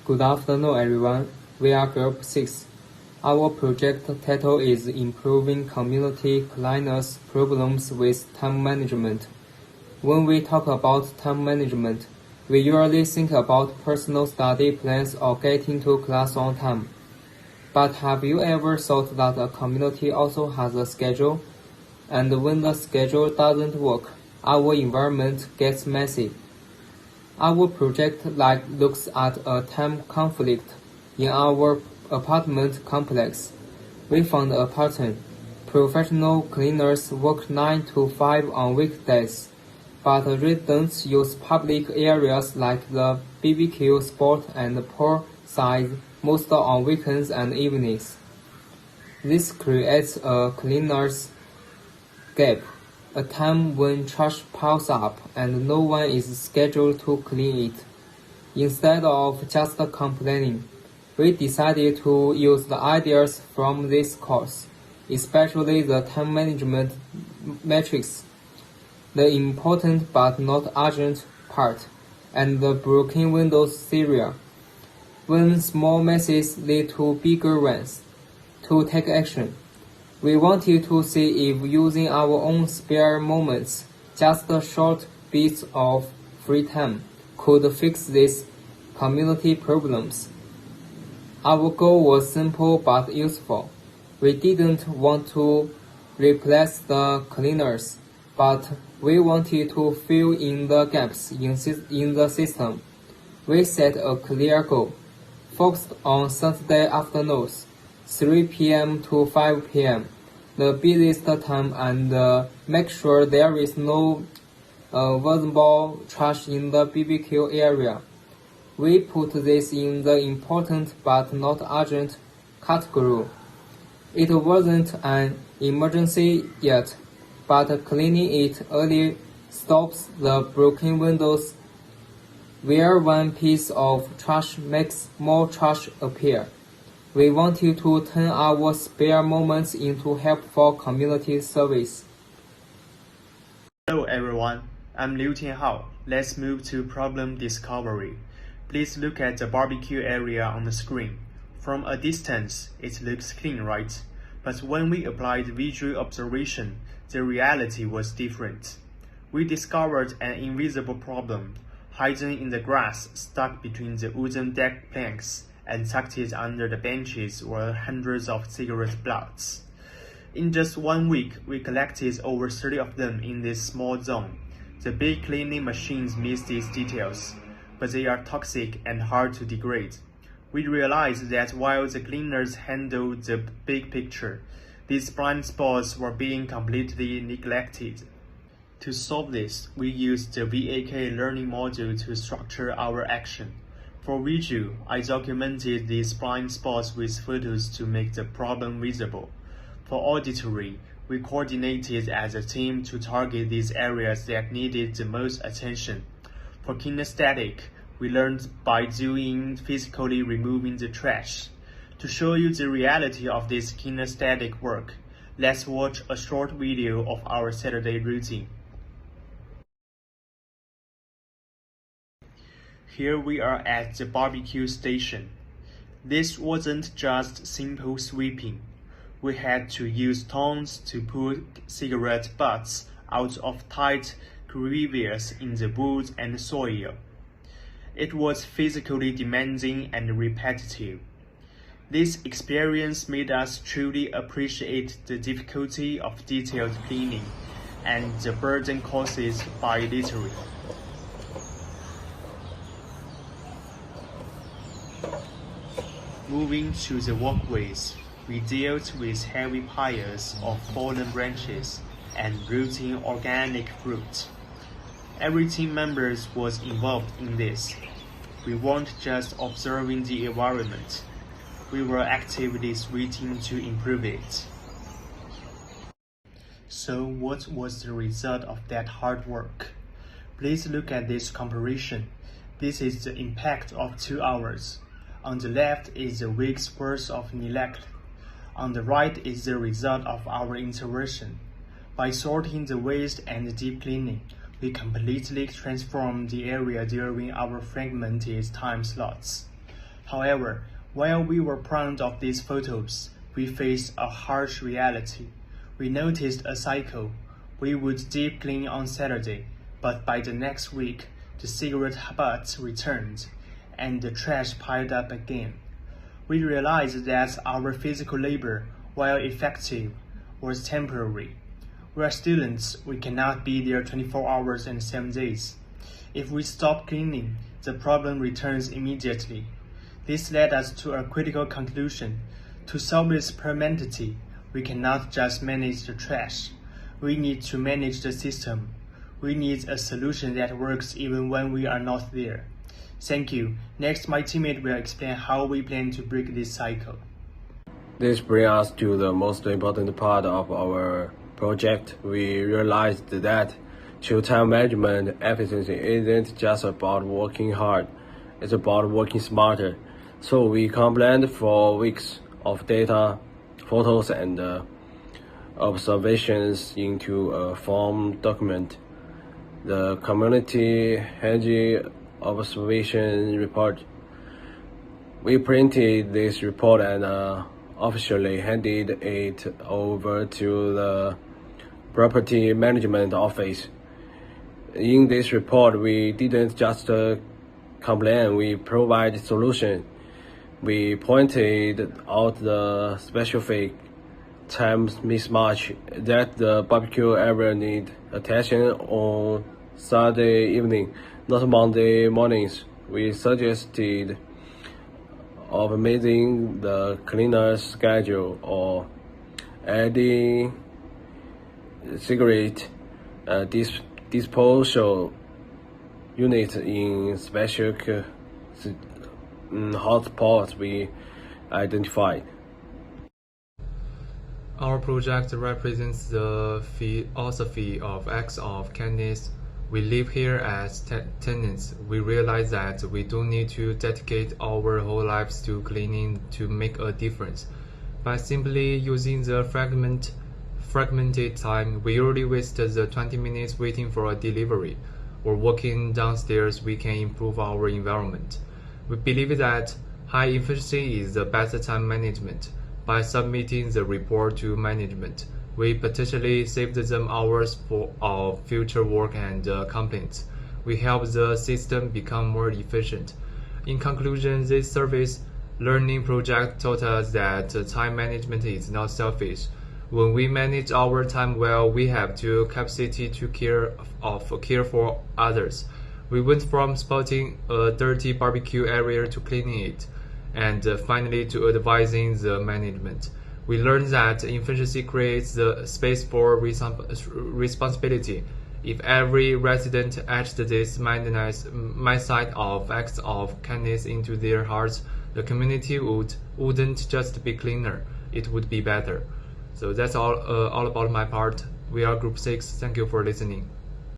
Good afternoon, everyone. We are Group 6. Our project title is Improving Community Cleanliness Problems with Time Management. When we talk about time management, we usually think about personal study plans or getting to class on time. But have you ever thought that a community also has a schedule? And when the schedule doesn't work, our environment gets messy. Our project looks at a time conflict in our apartment complex. We found a pattern. Professional cleaners work 9 to 5 on weekdays, but residents use public areas like the BBQ spot and poolside most on weekends and evenings. This creates a cleaner's gap, a time when trash piles up and no one is scheduled to clean it. Instead of just complaining, we decided to use the ideas from this course, especially the time management matrix, the important but not urgent part, and the broken windows theory. When small messes lead to bigger ones, to take action. We wanted to see if using our own spare moments, just short bits of free time, could fix these community problems. Our goal was simple but useful. We didn't want to replace the cleaners, but we wanted to fill in the gaps in the system. We set a clear goal, focused on Saturday afternoons, 3 p.m. to 5 p.m., the busiest time, and make sure there is no visible trash in the BBQ area. We put this in the important but not urgent category. It wasn't an emergency yet, but cleaning it early stops the broken windows where one piece of trash makes more trash appear. We wanted to turn our spare moments into helpful community service. Hello everyone, I'm Liu Tianhao. Let's move to problem discovery. Please look at the barbecue area on the screen. From a distance, it looks clean, right? But when we applied visual observation, the reality was different. We discovered an invisible problem, hidden in the grass stuck between the wooden deck planks, and tucked under the benches were hundreds of cigarette butts. In just 1 week, we collected over 30 of them in this small zone. The big cleaning machines miss these details, but they are toxic and hard to degrade. We realized that while the cleaners handled the big picture, these blind spots were being completely neglected. To solve this, we used the VAK learning module to structure our action. For visual, I documented these blind spots with photos to make the problem visible. For auditory, we coordinated as a team to target these areas that needed the most attention. For kinesthetic, we learned by doing physically removing the trash. To show you the reality of this kinesthetic work, let's watch a short video of our Saturday routine. Here we are at the barbecue station. This wasn't just simple sweeping. We had to use tongs to pull cigarette butts out of tight crevices in the wood and soil. It was physically demanding and repetitive. This experience made us truly appreciate the difficulty of detailed cleaning and the burden caused by littering. Moving to the walkways, we dealt with heavy piles of fallen branches and rotting organic fruit. Every team member was involved in this. We weren't just observing the environment. We were actively sweating to improve it. So what was the result of that hard work? Please look at this comparison. This is the impact of 2 hours. On the left is a week's worth of neglect. On the right is the result of our intervention. By sorting the waste and deep cleaning, we completely transformed the area during our fragmented time slots. However, while we were proud of these photos, we faced a harsh reality. We noticed a cycle. We would deep clean on Saturday, but by the next week, the cigarette butts returned, and the trash piled up again. We realized that our physical labor, while effective, was temporary. We are students, we cannot be there 24 hours and 7 days. If we stop cleaning, the problem returns immediately. This led us to a critical conclusion. To solve its permanently, we cannot just manage the trash. We need to manage the system. We need a solution that works even when we are not there. Thank you. Next, my teammate will explain how we plan to break this cycle. This brings us to the most important part of our project. We realized that true time management efficiency isn't just about working hard, it's about working smarter. So we compiled 4 weeks of data, photos, and observations into a form document. The community hedge observation report. We printed this report and officially handed it over to the property management office. In this report, we didn't just complain, we provided solution. We pointed out the specific time mismatch that the barbecue area need attention on Saturday evening, not Monday mornings. We suggested optimizing the cleaner's schedule or adding cigarette disposal units in special hotspots we identified. Our project represents the philosophy of acts of kindness. We live here as tenants. We realize that we don't need to dedicate our whole lives to cleaning to make a difference. By simply using the fragmented time, we already wasted the 20 minutes waiting for a delivery, or walking downstairs, we can improve our environment. We believe that high efficiency is the best time management. By submitting the report to management, we potentially saved them hours of future work and complaints. We help the system become more efficient. In conclusion, this service learning project taught us that time management is not selfish. When we manage our time well, we have the capacity to care for others. We went from spotting a dirty barbecue area to cleaning it, and finally to advising the management. We learned that efficiency creates the space for responsibility. If every resident etched this mindset of acts of kindness into their hearts, the community wouldn't just be cleaner, it would be better. So that's all about my part. We are Group 6. Thank you for listening.